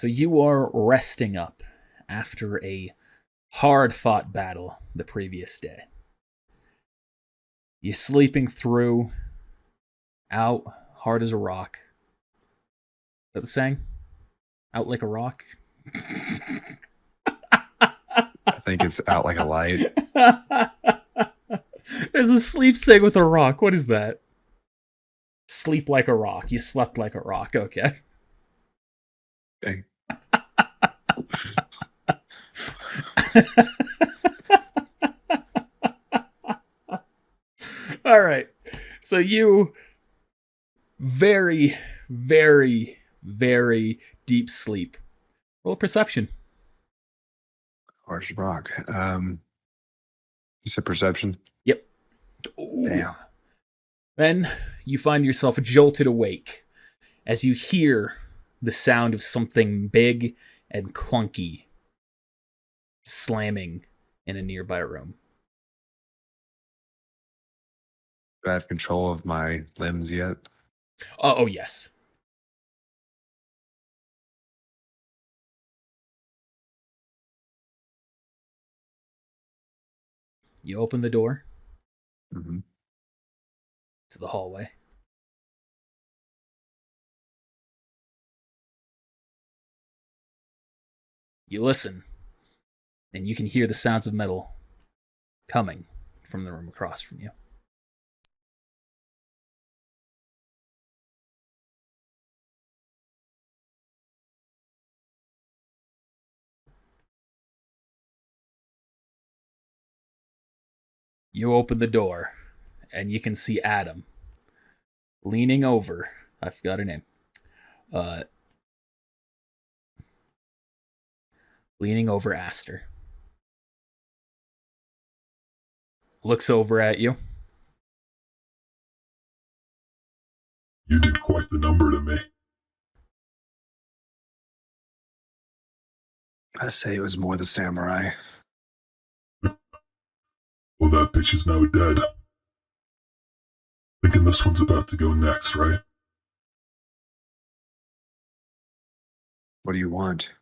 So you are resting up after a hard-fought battle the previous day. You're sleeping through, out, hard as a rock. Is that the saying? Out like a rock? I think it's out like a light. There's a sleep saying with a rock. What is that? Sleep like a rock. You slept like a rock. Okay. Dang. All right. So you very, very, very deep sleep. Roll perception. Hard as a rock. You said perception? Yep. Ooh. Damn. Then you find yourself jolted awake as you hear the sound of something big and clunky slamming in a nearby room. Do I have control of my limbs yet? Oh yes. You open the door Mm-hmm. to the hallway. You listen, and you can hear the sounds of metal coming from the room across from you. You open the door, and you can see Adam leaning over. I forgot her name. Leaning over Aster. Looks over at you. You did quite the number to me. I say it was more the samurai. Well, that bitch is now dead. Thinking this one's about to go next, right? What do you want?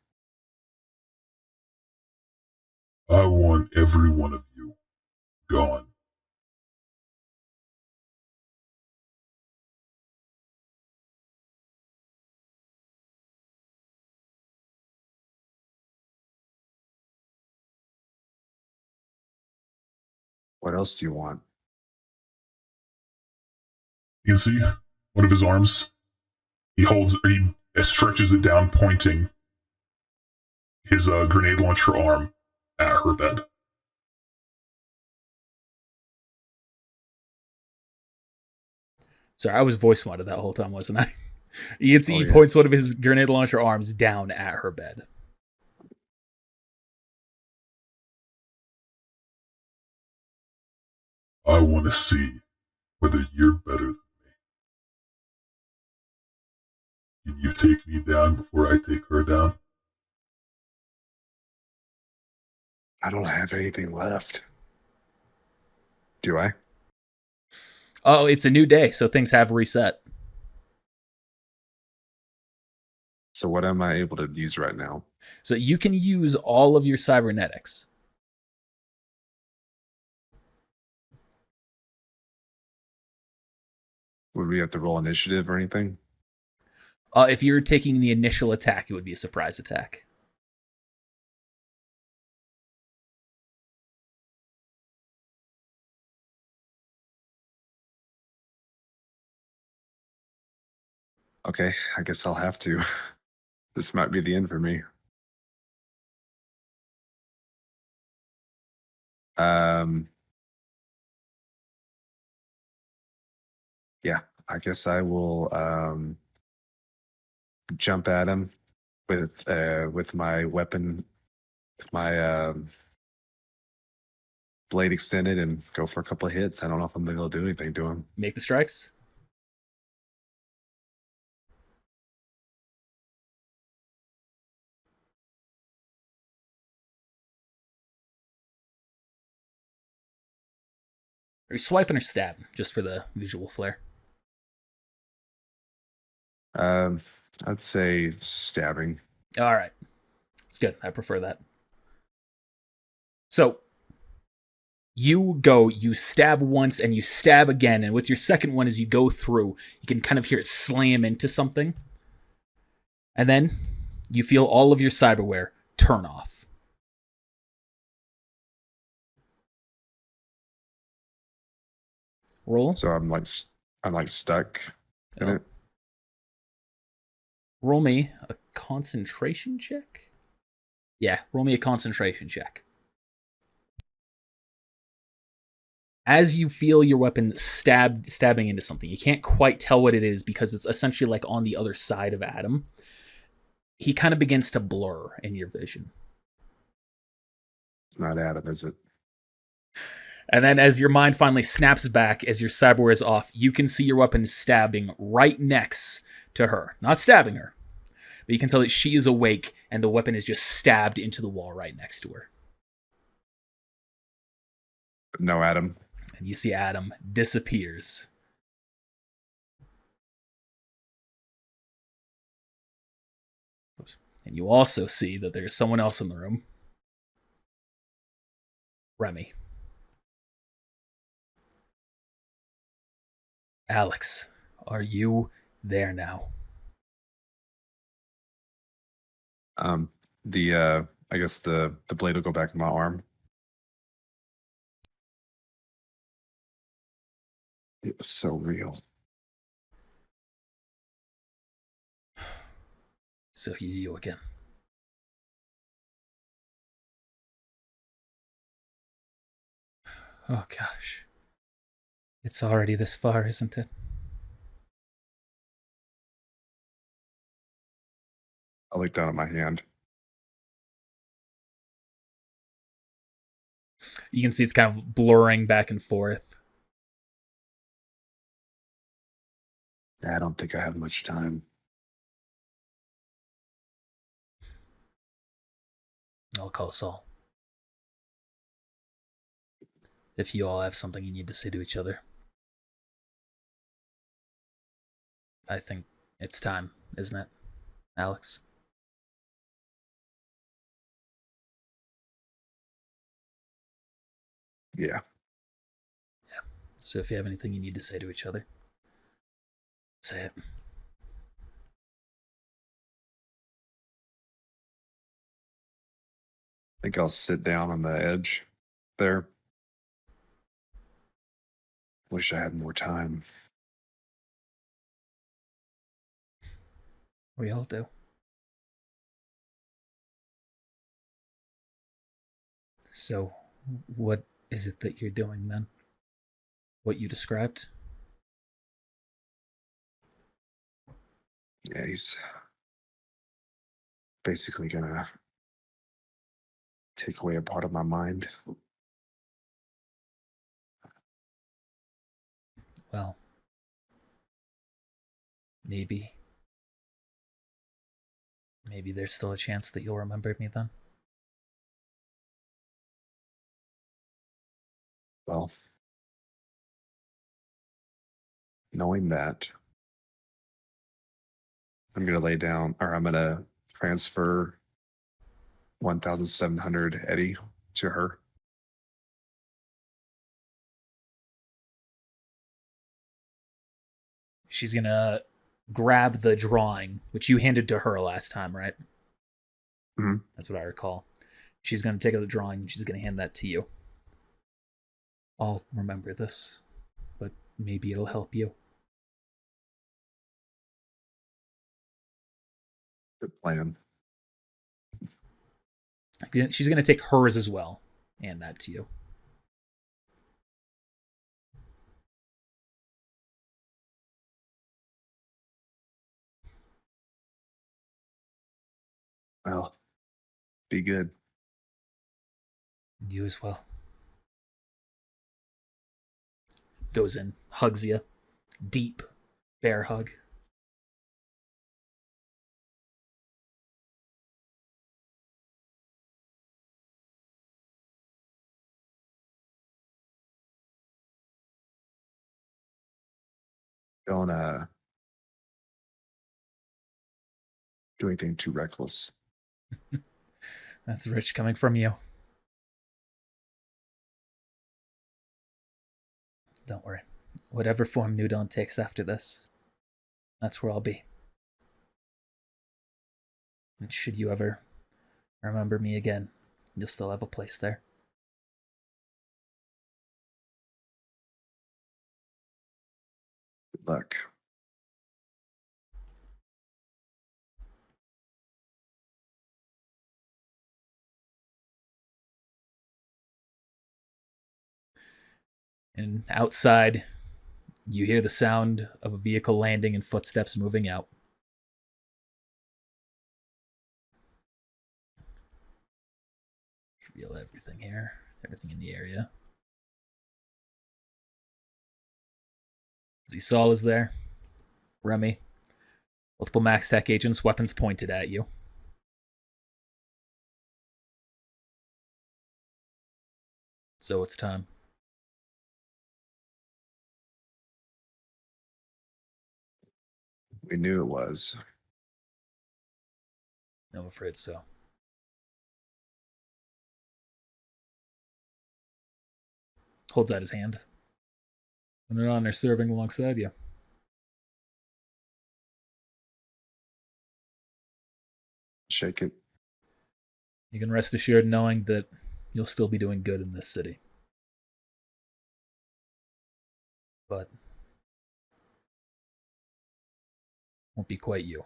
I want every one of you gone. What else do you want? You can see one of his arms. He stretches it down, pointing his grenade launcher arm at her bed. Sorry, I was voice modded that whole time, wasn't I? You can see he yeah. points one of his grenade launcher arms down at her bed. I want to see whether you're better than me. Can you take me down before I take her down? I don't have anything left. Do I? Oh, it's a new day, so things have reset. So what am I able to use right now? So you can use all of your cybernetics. Would we have to roll initiative or anything? If you're taking the initial attack, it would be a surprise attack. Okay, I guess I'll have to. This might be the end for me. Yeah, I guess I will jump at him with my weapon, with my blade extended, and go for a couple of hits. I don't know if I'm gonna be able to do anything to him. Make the strikes. Are you swiping or stabbing, just for the visual flair? I'd say stabbing. All right. It's good. I prefer that. So you stab once and you stab again, and with your second one, as you go through, you can kind of hear it slam into something. And then you feel all of your cyberware turn off. Roll. So I'm like stuck in Oh. it. Roll me a concentration check. Yeah, roll me a concentration check. As you feel your weapon stabbing into something, you can't quite tell what it is because it's essentially like on the other side of Adam. He kind of begins to blur in your vision. It's not Adam, is it? And then as your mind finally snaps back, as your cyberware is off, you can see your weapon stabbing right next to her. Not stabbing her, but you can tell that she is awake and the weapon is just stabbed into the wall right next to her. No Adam. And you see Adam disappears. And you also see that there's someone else in the room. Remy. Alex, are you there now? I guess the blade will go back in my arm. It was so real. So here you again. Oh gosh. It's already this far, isn't it? I look down at my hand. You can see it's kind of blurring back and forth. I don't think I have much time. I'll call Saul. If you all have something you need to say to each other. I think it's time, isn't it, Alex? Yeah. So if you have anything you need to say to each other, say it. I think I'll sit down on the edge there. Wish I had more time. We all do. So, what is it that you're doing then? What you described? Yeah, he's basically gonna take away a part of my mind. Well, maybe. Maybe there's still a chance that you'll remember me then. Well, knowing that, I'm gonna lay down, or I'm gonna transfer 1,700 Eddie to her. She's gonna grab the drawing, which you handed to her last time, right? Mm-hmm. That's what I recall. She's gonna take out the drawing and she's gonna hand that to you. I'll remember this, but maybe it'll help you. Good plan. She's gonna take hers as well, and that to you. Well, be good. You as well. Goes in, hugs you. Deep bear hug. Don't do anything too reckless. That's rich coming from you. Don't worry. Whatever form New Dawn takes after this, that's where I'll be. And should you ever remember me again, you'll still have a place there. Good luck. And outside, you hear the sound of a vehicle landing and footsteps moving out. Reveal everything here, everything in the area. Zisal is there. Remy. Multiple Max Tech agents, weapons pointed at you. So it's time. We knew it was. I'm afraid so. Holds out his hand. And an honor serving alongside you. Shake it. You can rest assured knowing that you'll still be doing good in this city. But won't be quite you.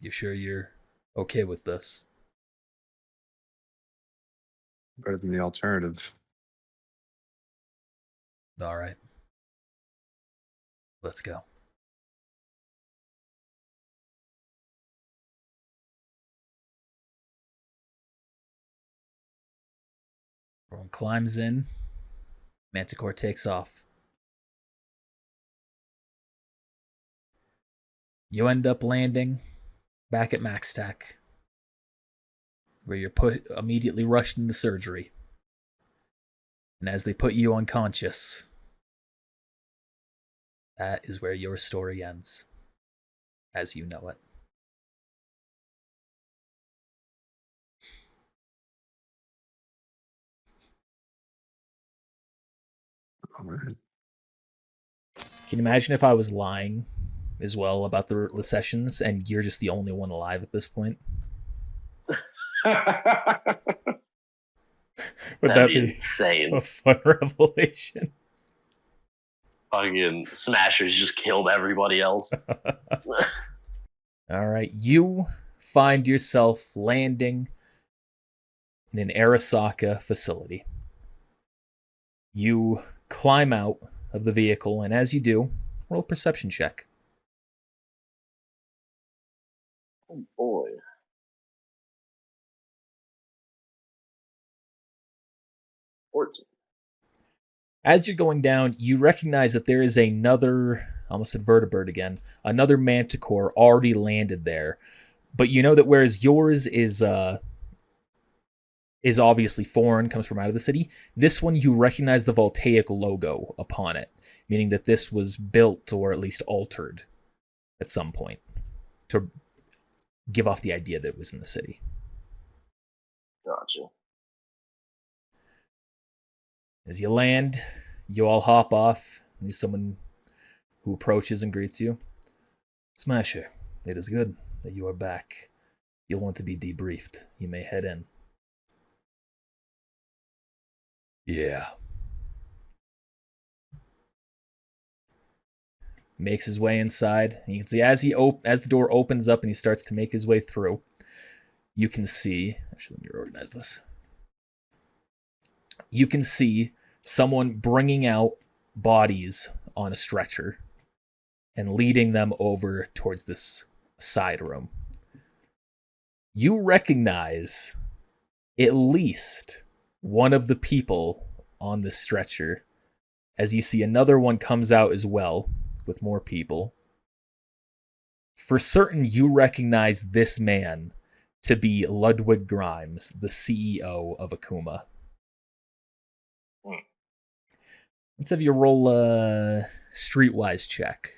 You sure you're okay with this? Better than the alternative. All right. Let's go. Everyone climbs in. Manticore takes off. You end up landing back at Max Tech, where you're immediately rushed into surgery. And as they put you unconscious, that is where your story ends, as you know it. All right. Can you imagine if I was lying as well about the sessions and you're just the only one alive at this point? Would that be insane? A fun revelation? Fucking Smashers just killed everybody else. All right, you find yourself landing in an Arasaka facility. You climb out of the vehicle, and as you do, roll a perception check. Oh boy. As you're going down, you recognize that there is another, almost said vertebrate again, another manticore already landed there. But you know that whereas yours is obviously foreign, comes from out of the city, this one you recognize the Voltaic logo upon it, meaning that this was built or at least altered at some point to give off the idea that it was in the city. Gotcha. As you land, you all hop off. There's someone who approaches and greets you. Smasher, it is good that you are back. You'll want to be debriefed. You may head in. Yeah. Makes his way inside. And you can see as the door opens up and he starts to make his way through, you can see... Actually, let me reorganize this. You can see someone bringing out bodies on a stretcher and leading them over towards this side room. You recognize at least one of the people on this stretcher as you see another one comes out as well with more people. For certain, you recognize this man to be Ludwig Grimes, the CEO of Akuma. Let's have you roll a streetwise check,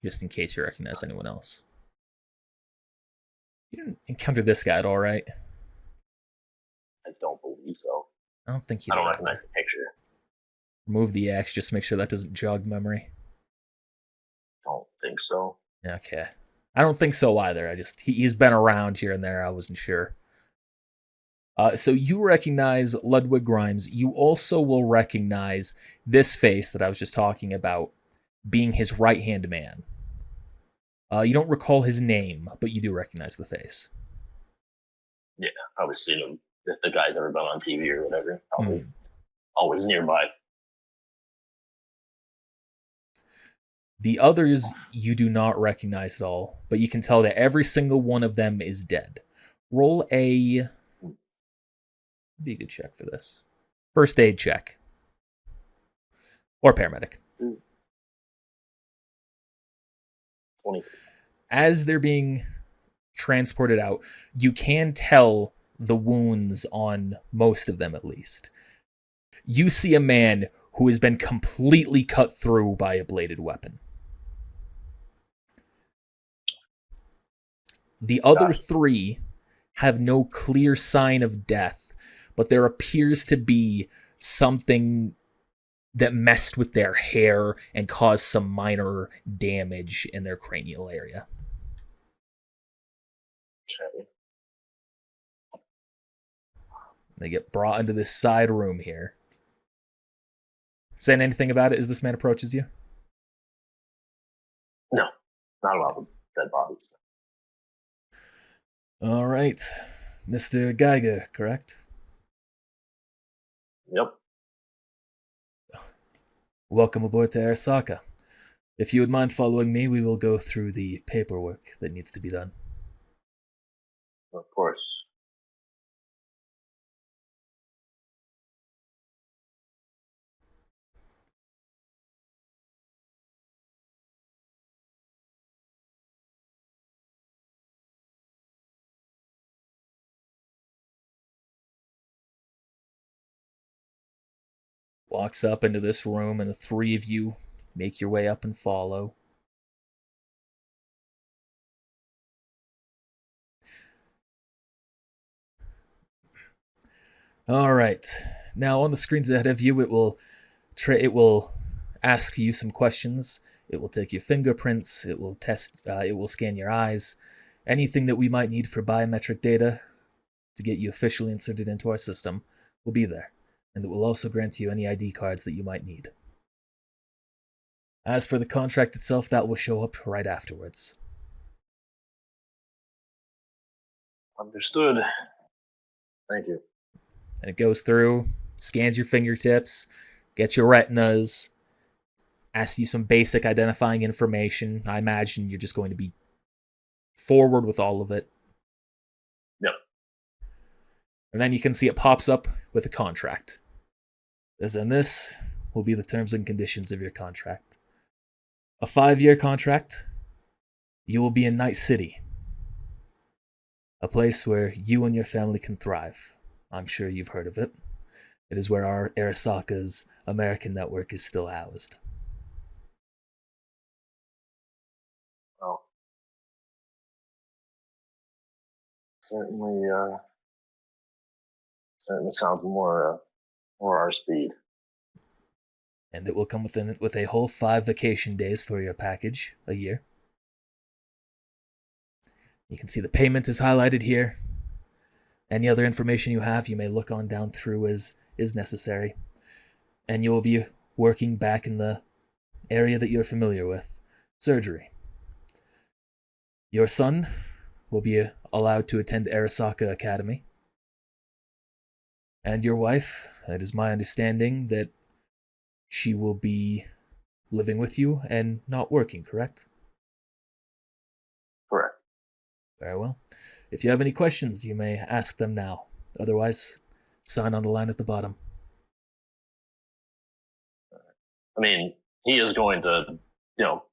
just in case you recognize anyone else. You didn't encounter this guy at all, right? I don't believe so. I don't think you I did. don't recognize the picture. Remove the X just to make sure that doesn't jog memory. Don't think so. Okay. I don't think so either. He's been around here and there. I wasn't sure. So you recognize Ludwig Grimes. You also will recognize this face that I was just talking about being his right-hand man. You don't recall his name, but you do recognize the face. Yeah, probably seen him. If the guy's ever been on TV or whatever, probably always nearby. The others you do not recognize at all, but you can tell that every single one of them is dead. Roll a... Be a good check for this. First aid check. Or paramedic. 20. As they're being transported out, you can tell the wounds on most of them at least. You see a man who has been completely cut through by a bladed weapon. The other three have no clear sign of death, but there appears to be something that messed with their hair and caused some minor damage in their cranial area. Okay. They get brought into this side room here. Saying anything about it as this man approaches you? No, not about the dead bodies. All right. Mr. Geiger, correct? Yep. Welcome aboard to Arasaka. If you would mind following me, we will go through the paperwork that needs to be done. Of course. Walks up into this room, and the three of you make your way up and follow. All right. Now on the screens ahead of you, it will ask you some questions. It will take your fingerprints. It will scan your eyes. Anything that we might need for biometric data to get you officially inserted into our system will be there, and it will also grant you any ID cards that you might need. As for the contract itself, that will show up right afterwards. Understood. Thank you. And it goes through, scans your fingertips, gets your retinas, asks you some basic identifying information. I imagine you're just going to be forward with all of it. Yep. And then you can see it pops up with a contract. And this will be the terms and conditions of your contract. A 5-year contract. You will be in Night City. A place where you and your family can thrive. I'm sure you've heard of it. It is where our Arasaka's American network is still housed. Well, certainly sounds more our speed. And it will come with a whole 5 vacation days for your package a year. You can see the payment is highlighted here. Any other information you have, you may look on down through as is necessary. And you will be working back in the area that you're familiar with, surgery. Your son will be allowed to attend Arasaka Academy. And your wife, it is my understanding that she will be living with you and not working, correct? Correct. Very well. If you have any questions, you may ask them now. Otherwise, sign on the line at the bottom. I mean, he is going to,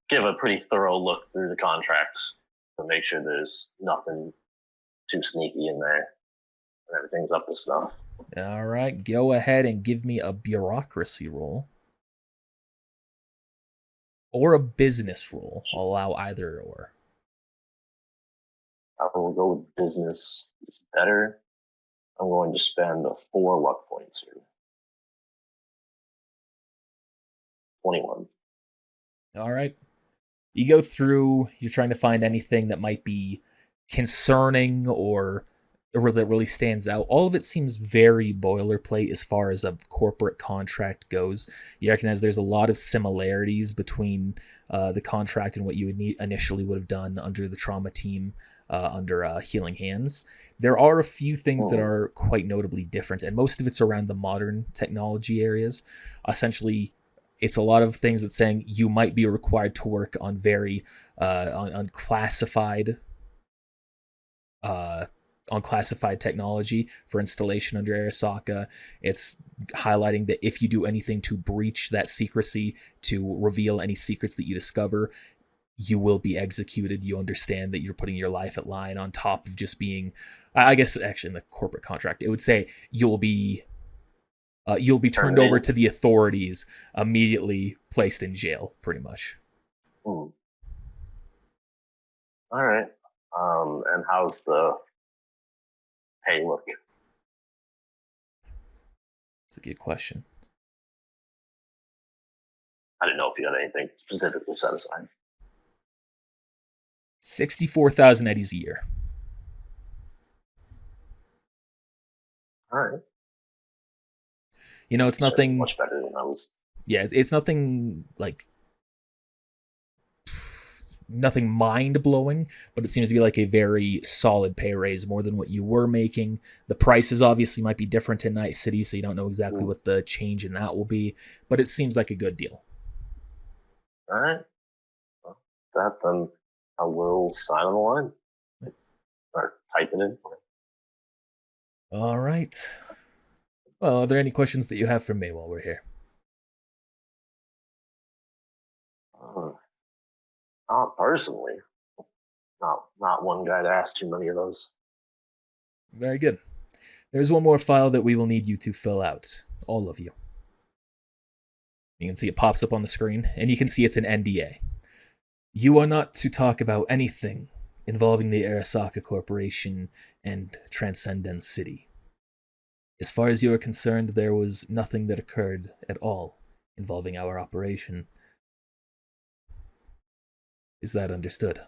give a pretty thorough look through the contracts to make sure there's nothing too sneaky in there and everything's up to snuff. All right, go ahead and give me a bureaucracy roll. Or a business roll. I'll allow either or. How we'll go with business is better. I'm going to spend 4 luck points here. 21. All right. You go through, you're trying to find anything that might be concerning or that really stands out. All of it seems very boilerplate as far as a corporate contract goes. You recognize there's a lot of similarities between the contract and what you would initially would have done under the trauma team under Healing Hands. There are a few things that are quite notably different, and most of it's around the modern technology areas. Essentially, it's a lot of things that's saying you might be required to work on very on classified technology for installation under Arasaka. It's highlighting that if you do anything to breach that secrecy, to reveal any secrets that you discover, you will be executed. You understand that you're putting your life at line on top of just being, I guess actually in the corporate contract, it would say you'll be turned over to the authorities, immediately placed in jail, pretty much. All right. And how's the pay look? That's a good question. I didn't know if you had anything specifically set aside. 64,000 eddies a year. All right. You know, it's nothing much better than I was. Yeah, it's nothing like nothing mind-blowing, but it seems to be like a very solid pay raise, more than what you were making. The prices obviously might be different in Night City, so you don't know exactly what the change in that will be, but it seems like a good deal. All right. Well, then I will sign on the line. Or type it in. All right. Well, are there any questions that you have for me while we're here? Not personally. Not one guy to ask too many of those. Very good. There's one more file that we will need you to fill out. All of you. You can see it pops up on the screen, and you can see it's an NDA. You are not to talk about anything involving the Arasaka Corporation and Transcendence City. As far as you are concerned, there was nothing that occurred at all involving our operation. Is that understood?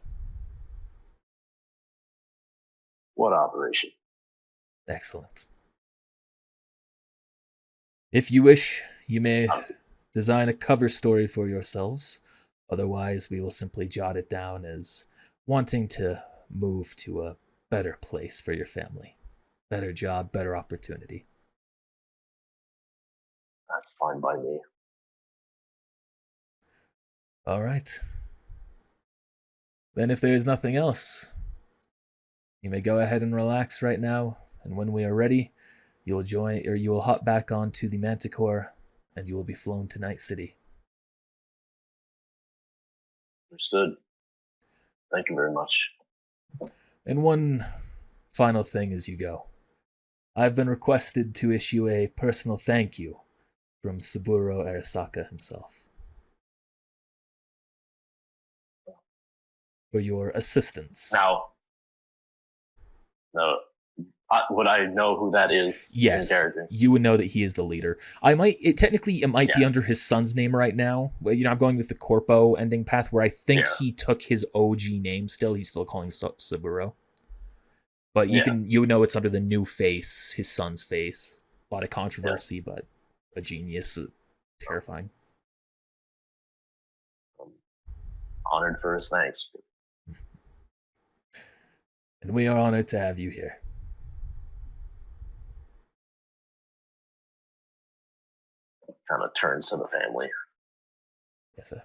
What operation? Excellent. If you wish, you may design a cover story for yourselves. Otherwise, we will simply jot it down as wanting to move to a better place for your family. Better job, better opportunity. That's fine by me. All right. Then if there is nothing else, you may go ahead and relax right now, and when we are ready, you will hop back onto the Manticore, and you will be flown to Night City. Understood. Thank you very much. And one final thing as you go. I've been requested to issue a personal thank you from Saburo Arasaka himself for your assistance. Now, no, would I know who that is? Yes, you would know that he is the leader. It might be under his son's name right now. You know, I'm going with the Corpo ending path, where I think he took his OG name still. He's still calling Saburo. But you would know it's under the new face, his son's face. A lot of controversy, but a genius, terrifying. I'm honored for his thanks. And we are honored to have you here. Kind of turns to the family. Yes, sir.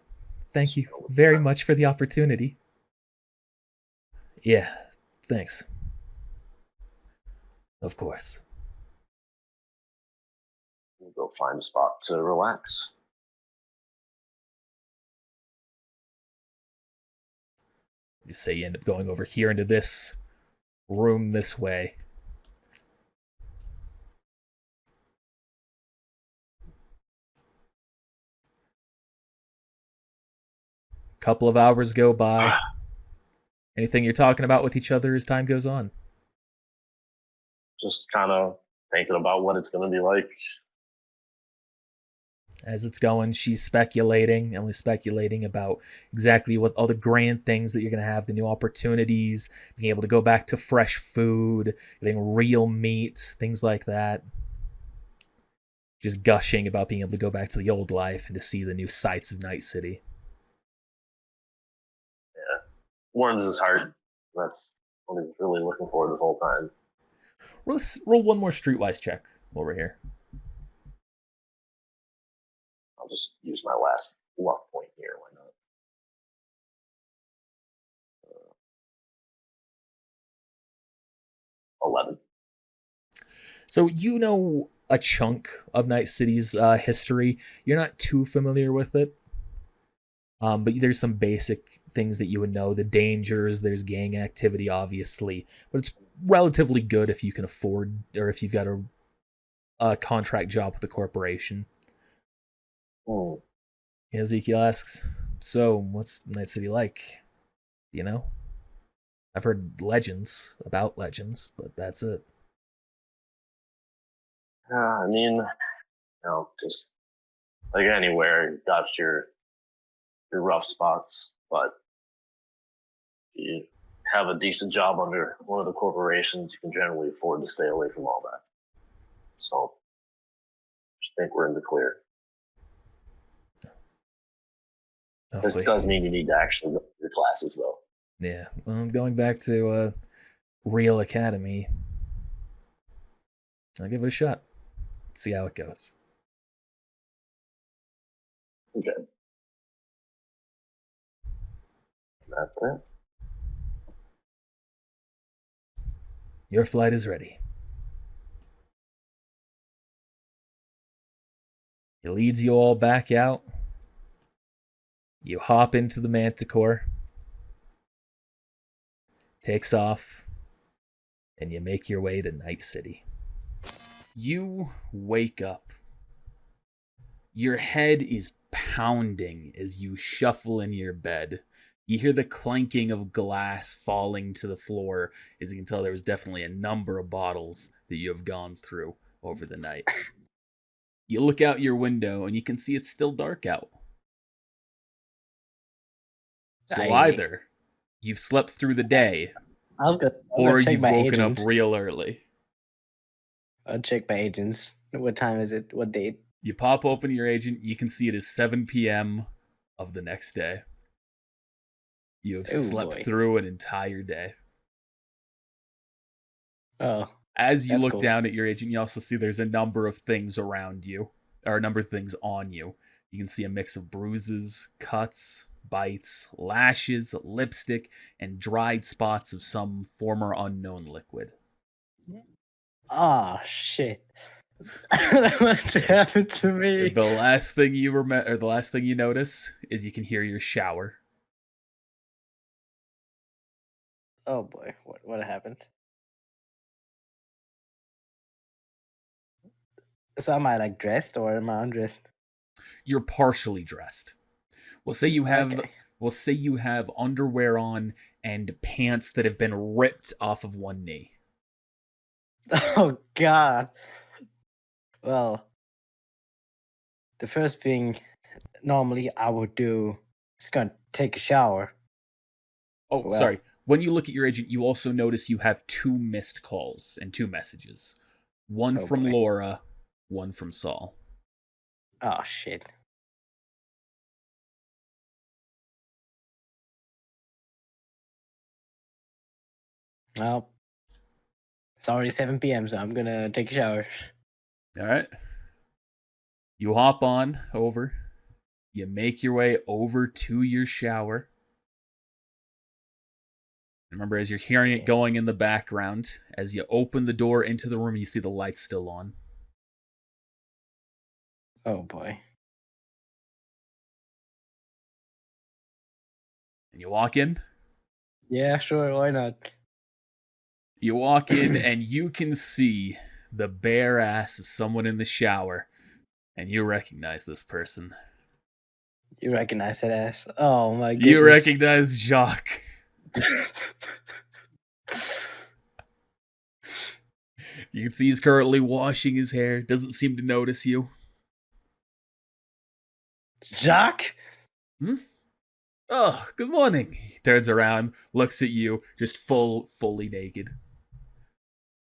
Thank you very much for the opportunity. Yeah, thanks. Of course. We'll go find a spot to relax. You say you end up going over here into this room this way. Couple of hours go by. Anything you're talking about with each other as time goes on? Just kind of thinking about what it's going to be like. As it's going, she's only speculating about exactly what all the grand things that you're going to have, the new opportunities, being able to go back to fresh food, getting real meat, things like that. Just gushing about being able to go back to the old life and to see the new sights of Night City. Warms his heart. That's what he's really looking for the whole time. Roll one more streetwise check while we're here. I'll just use my last luck point here. Why not? 11. So you know a chunk of Night City's history. You're not too familiar with it. But there's some basic things that you would know. The dangers, there's gang activity, obviously. But it's relatively good if you can afford, or if you've got a contract job with the corporation. Hmm. Ezekiel asks, so what's Night City like? You know? I've heard legends about legends, but that's it. I mean, just like anywhere, you got your rough spots, but you have a decent job under one of the corporations, you can generally afford to stay away from all that. So, I think we're in the clear. This does mean you need to actually go to your classes, though. Yeah, well, I'm going back to Real Academy. I'll give it a shot. See how it goes. Okay. That's it. Your flight is ready. He leads you all back out. You hop into the Manticore. Takes off. And you make your way to Night City. You wake up. Your head is pounding as you shuffle in your bed. You hear the clanking of glass falling to the floor. As you can tell, there was definitely a number of bottles that you have gone through over the night. You look out your window and you can see it's still dark out. So either you've slept through the day, or you've woken up real early. I'll check my agents. What time is it? What date? You pop open your agent. You can see it is 7 p.m. of the next day. You have slept through an entire day. Oh. As you look down at your agent, you also see there's a number of things around you, or a number of things on you. You can see a mix of bruises, cuts, bites, lashes, lipstick, and dried spots of some former unknown liquid. Oh, shit. What happened to me? The last thing you notice is you can hear your shower. Oh boy, what happened? So am I like dressed or am I undressed? You're partially dressed. We'll say you have underwear on and pants that have been ripped off of one knee. Oh god. Well, the first thing normally I would do is gonna take a shower. Oh, sorry. When you look at your agent, you also notice you have 2 missed calls and 2 messages. One from Laura, one from Saul. Oh, shit. Well, it's already 7 p.m., so I'm gonna take a shower. All right. You hop on over. You make your way over to your shower. Remember, as you're hearing it going in the background, as you open the door into the room, you see the lights still on. Oh, boy. And you walk in? Yeah, sure, why not? You walk in and you can see the bare ass of someone in the shower, and you recognize this person. You recognize that ass? Oh, my goodness. You recognize Jacques. You can see he's currently washing his hair. Doesn't seem to notice you. Jacques? Oh, good morning. He turns around, looks at you, just fully naked.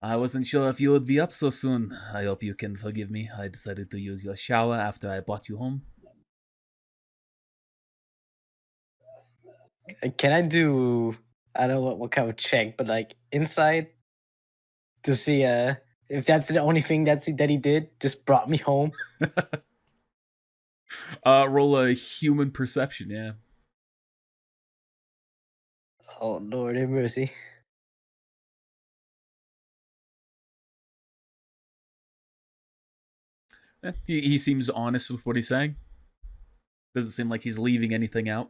I wasn't sure if you would be up so soon. I hope you can forgive me. I decided to use your shower after I brought you home. Can I do, I don't know what kind of check, but like inside to see if that's the only thing that he did, just brought me home. Roll a human perception, yeah. Oh Lord have mercy. He seems honest with what he's saying. Doesn't seem like he's leaving anything out.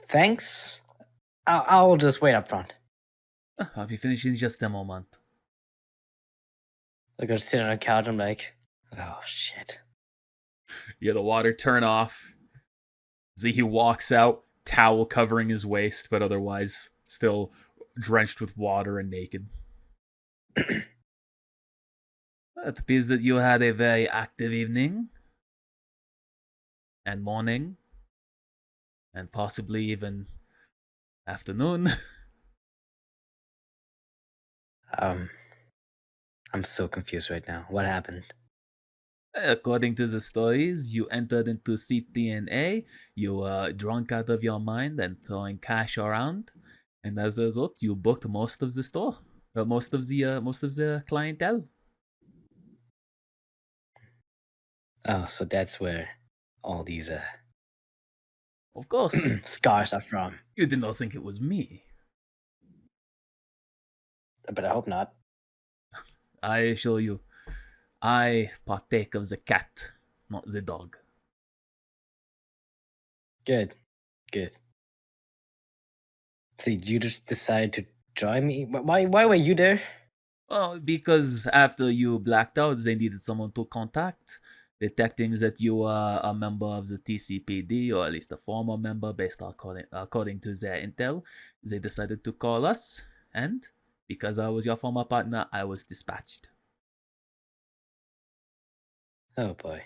Thanks. I'll just wait up front. I'll be finishing in just a moment. I go sit on a couch. I'm like, oh shit. Yeah, the water turn off. He walks out, towel covering his waist, but otherwise still drenched with water and naked. It appears that you had a very active evening and morning and possibly even afternoon. I'm so confused right now. What happened? According to the stories, you entered into CTNA, you were drunk out of your mind and throwing cash around, and as a result, you booked most of the store, most of the clientele. Oh, so that's where all these Of course, scars are from. you did not think it was me. But I hope not. I assure you, I partake of the cat, not the dog. Good. So you just decided to join me? Why were you there? Oh, because after you blacked out, they needed someone to contact, detecting that you are a member of the TCPD, or at least a former member, based according to their intel. They decided to call us, and because I was your former partner, I was dispatched. Oh boy.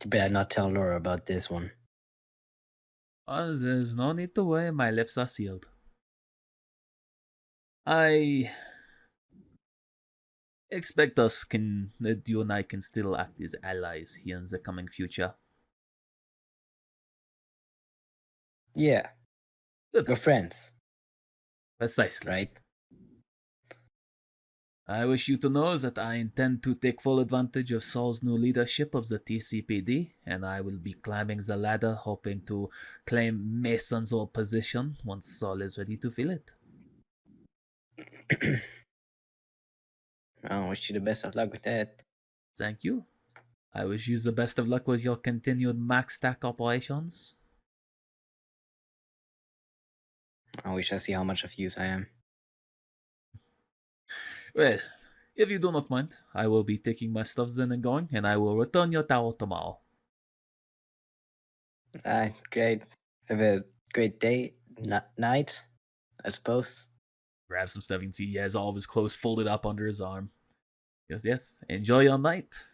You better not tell Laura about this one. Oh, there's no need to worry, my lips are sealed. I expect that you and I can still act as allies here in the coming future. Yeah. Good. We're friends, Precisely. right? I wish you to know that I intend to take full advantage of Saul's new leadership of the TCPD, and I will be climbing the ladder hoping to claim Mason's old position once Saul is ready to fill it. I wish you the best of luck with that. Thank you. I wish you the best of luck with your continued max stack operations. I wish I see how much of use I am. Well, if you do not mind, I will be taking my stuff then and going, and I will return your towel tomorrow. Great. Have a great day, night, I suppose. Grab some stuff, you can see he has all of his clothes folded up under his arm. He goes, yes, enjoy your night.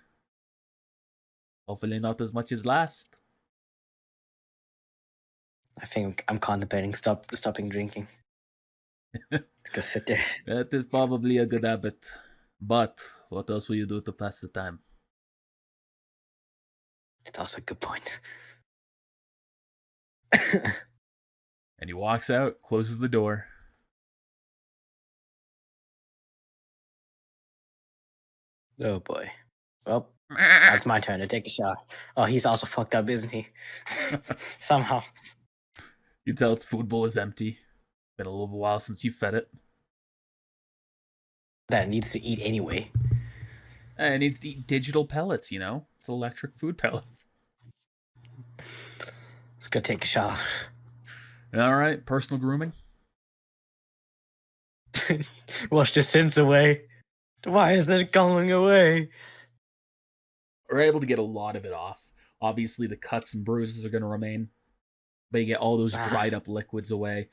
Hopefully not as much as last. I think I'm contemplating stopping drinking. Go sit there. That is probably a good habit. But what else will you do to pass the time? That's also a good point. And he walks out, closes the door. Oh boy. Well, now it's my turn to take a shower. Oh, he's also fucked up, isn't he? Somehow. You tell its food bowl is empty. Been a little while since you fed it. That it needs to eat anyway. And it needs to eat digital pellets, you know? It's an electric food pellet. Let's go take a shower. Alright, personal grooming. Wash the sins away. Why is it going away? are able to get a lot of it off. Obviously, the cuts and bruises are going to remain, but you get all those dried up liquids away.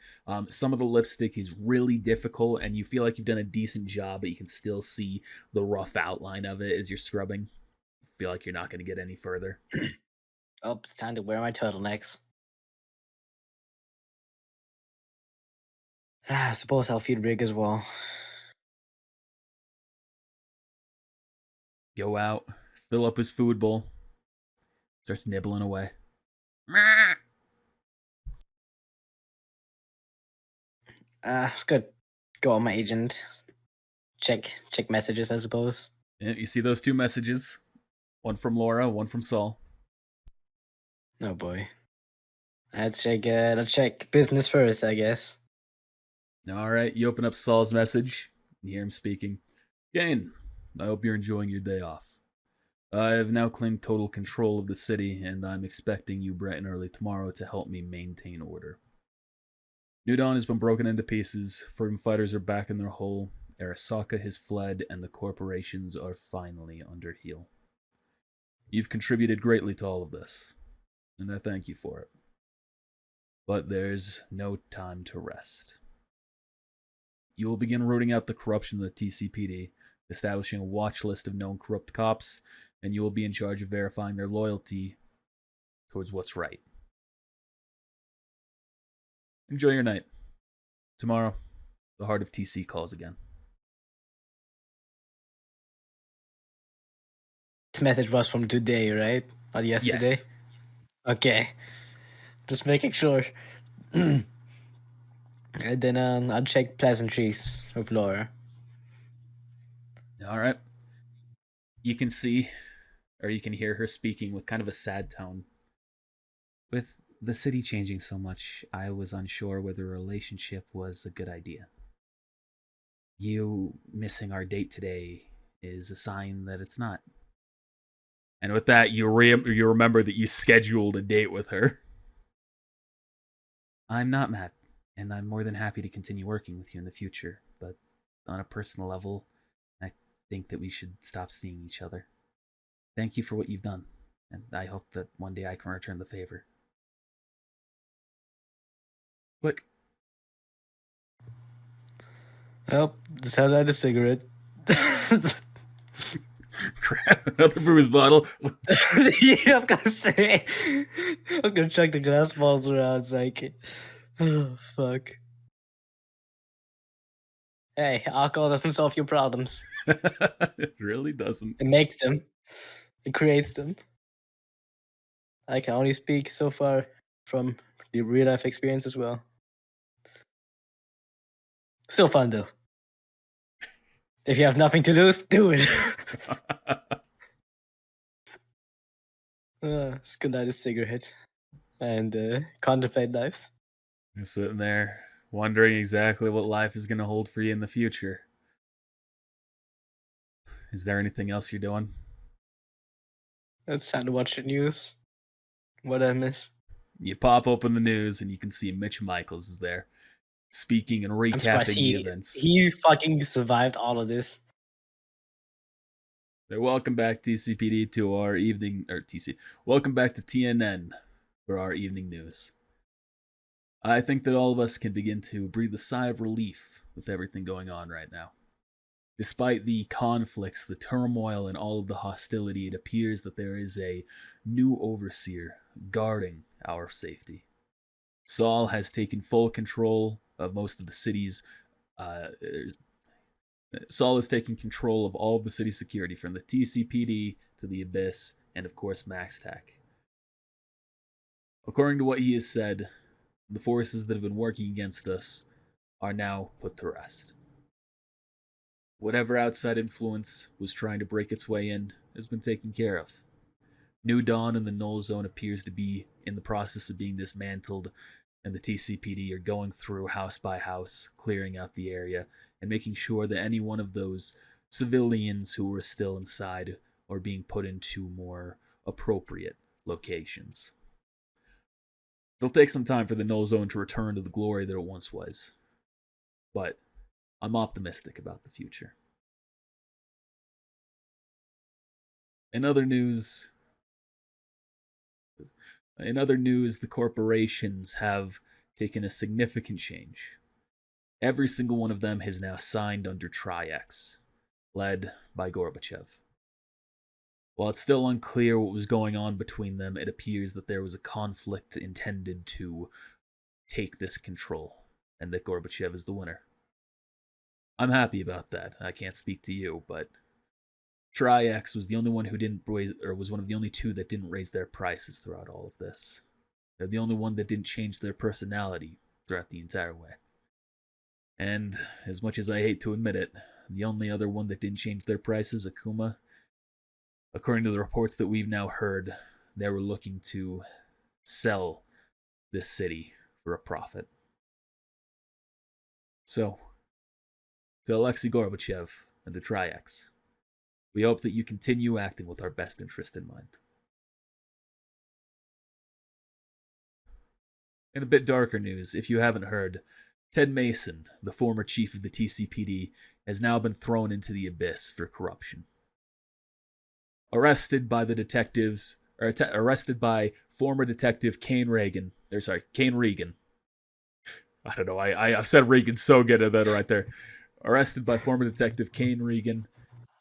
Some of the lipstick is really difficult, and you feel like you've done a decent job, but you can still see the rough outline of it as you're scrubbing. You feel like you're not going to get any further. Oh, it's time to wear my turtlenecks. I suppose I'll feed Rig as well. Go out, fill up his food bowl, starts nibbling away. It's good. Go on my agent. Check messages, I suppose. Yeah, you see those 2 messages, one from Laura, one from Saul. Oh boy. I'll check business first, I guess. All right, you open up Saul's message. You hear him speaking. Gain, I hope you're enjoying your day off. I have now claimed total control of the city, and I'm expecting you bright and early tomorrow to help me maintain order. New Dawn has been broken into pieces. Freedom fighters are back in their hole. Arasaka has fled, and the corporations are finally under heel. You've contributed greatly to all of this, and I thank you for it. But there's no time to rest. You will begin rooting out the corruption of the TCPD, establishing a watch list of known corrupt cops, and you will be in charge of verifying their loyalty towards what's right. Enjoy your night. Tomorrow, the heart of TC calls again. This message was from today, right? Not yesterday? Yes. Okay. Just making sure. And then I'll check pleasantries with Laura. All right. You can see, or you can hear her speaking with kind of a sad tone. With the city changing so much, I was unsure whether a relationship was a good idea. You missing our date today is a sign that it's not. And with that, you remember that you scheduled a date with her. I'm not mad, and I'm more than happy to continue working with you in the future, but on a personal level, I think that we should stop seeing each other. Thank you for what you've done, and I hope that one day I can return the favor. Look. Oh, just had out a cigarette. Crap, another booze bottle. Yeah, I was gonna say. I was gonna check the glass bottles around. It's like, oh, fuck. Hey, alcohol doesn't solve your problems. It really doesn't. It makes them. It creates them. I can only speak so far from the real life experience as well. Still fun though. If you have nothing to lose, do it. Just gonna light a cigarette and contemplate life. You're sitting there wondering exactly what life is going to hold for you in the future. Is there anything else you're doing? It's time to watch the news. What I miss? You pop open the news and you can see Mitch Michaels is there, speaking and I'm surprised recapping the events. he fucking survived all of this. Welcome back, TCPD, to our evening, or TC. Welcome back to TNN for our evening news. I think that all of us can begin to breathe a sigh of relief with everything going on right now. Despite the conflicts, the turmoil, and all of the hostility, it appears that there is a new overseer guarding our safety. Saul has taken full control of most of the city's Saul is taking control of all of the city security, from the TCPD to the Abyss, and of course MaxTech. According to what he has said, the forces that have been working against us are now put to rest. Whatever outside influence was trying to break its way in has been taken care of. New Dawn in the Null Zone appears to be in the process of being dismantled, and the TCPD are going through house by house, clearing out the area, and making sure that any one of those civilians who were still inside are being put into more appropriate locations. It'll take some time for the Null Zone to return to the glory that it once was, but I'm optimistic about the future. In other news, the corporations have taken a significant change. Every single one of them has now signed under Tri-X, led by Gorbachev. While it's still unclear what was going on between them, it appears that there was a conflict intended to take this control, and that Gorbachev is the winner. I'm happy about that. I can't speak to you, but Tri-X was the only one who didn't raise, or was one of the only two that didn't raise their prices throughout all of this. They're the only one that didn't change their personality throughout the entire way. And as much as I hate to admit it, the only other one that didn't change their prices, Akuma, according to the reports that we've now heard, they were looking to sell this city for a profit. So, to Alexei Gorbachev and to Tri-X, we hope that you continue acting with our best interest in mind. In a bit darker news, if you haven't heard, Ted Mason, the former chief of the TCPD, has now been thrown into the abyss for corruption. Arrested by former detective Kane Regan. I don't know, I've said Regan so good at that right there. Arrested by former detective Kane Regan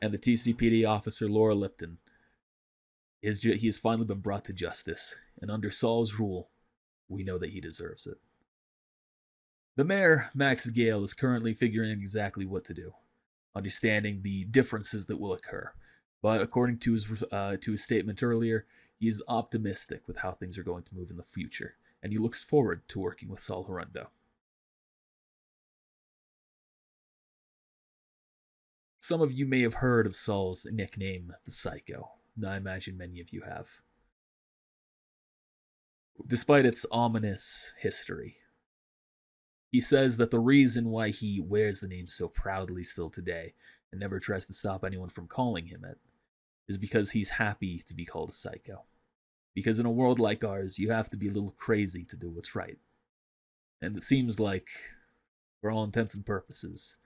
and the TCPD officer Laura Lipton. He has finally been brought to justice, and under Saul's rule, we know that he deserves it. The mayor, Max Gale, is currently figuring exactly what to do, understanding the differences that will occur. But according to his statement earlier, he is optimistic with how things are going to move in the future, and he looks forward to working with Saul Horundo. Some of you may have heard of Saul's nickname, the Psycho. I imagine many of you have. Despite its ominous history, he says that the reason why he wears the name so proudly still today and never tries to stop anyone from calling him it is because he's happy to be called a psycho. Because in a world like ours, you have to be a little crazy to do what's right. And it seems like, for all intents and purposes,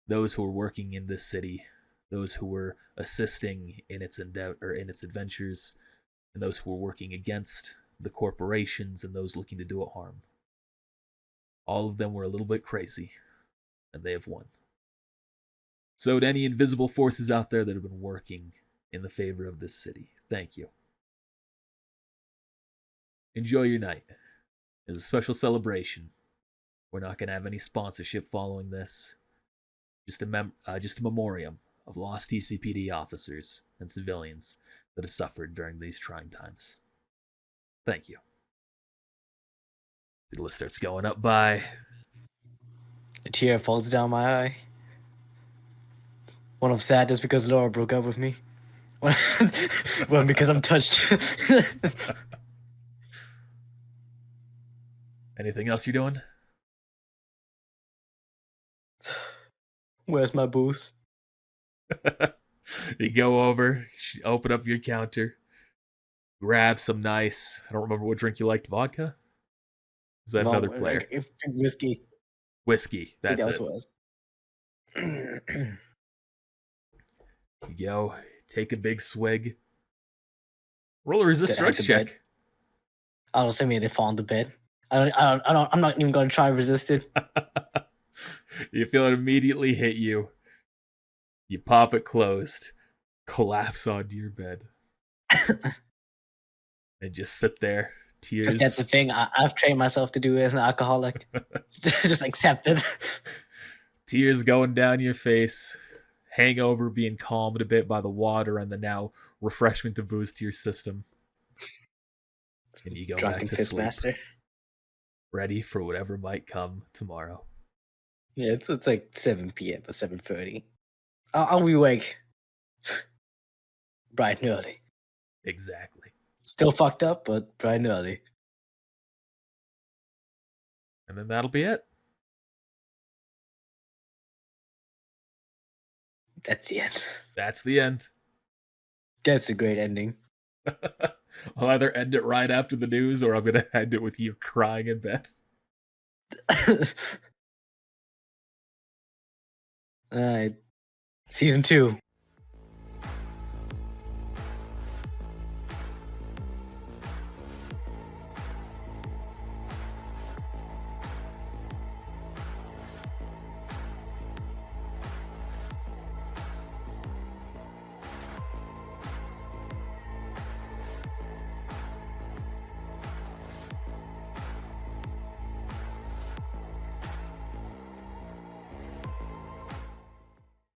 those who are working in this city, those who were assisting in its adventures, and those who were working against the corporations and those looking to do it harm, all of them were a little bit crazy, and they have won. So to any invisible forces out there that have been working in the favor of this city, thank you. Enjoy your night. It's a special celebration. We're not going to have any sponsorship following this. Just a memoriam of lost TCPD officers and civilians that have suffered during these trying times. Thank you. The list starts going up by... A tear falls down my eye. One of sadness because Laura broke up with me. One because I'm touched. Anything else you're doing? Where's my booze? You go over, open up your counter, grab some nice... I don't remember what drink you liked. Vodka? Is that another player? Whiskey. Whiskey. That's it. Was. You go, take a big swig. Roll a resist strikes check. I don't say me they fall on the bed. I'm not even going to try and resist it. You feel it immediately hit you. You pop it closed, collapse onto your bed, and just sit there. Tears. That's the thing. I've trained myself to do as an alcoholic. Just accept it. Tears going down your face. Hangover being calmed a bit by the water and the now refreshment of booze to your system. And you go back to sleep. Master. Ready for whatever might come tomorrow. Yeah, it's like 7 p.m. or 7:30. I'll be awake bright and early. Exactly. Still fucked up, but bright and early. And then that'll be it. That's the end. That's the end. That's a great ending. I'll either end it right after the news or I'm going to end it with you crying in bed. Alright. Season 2.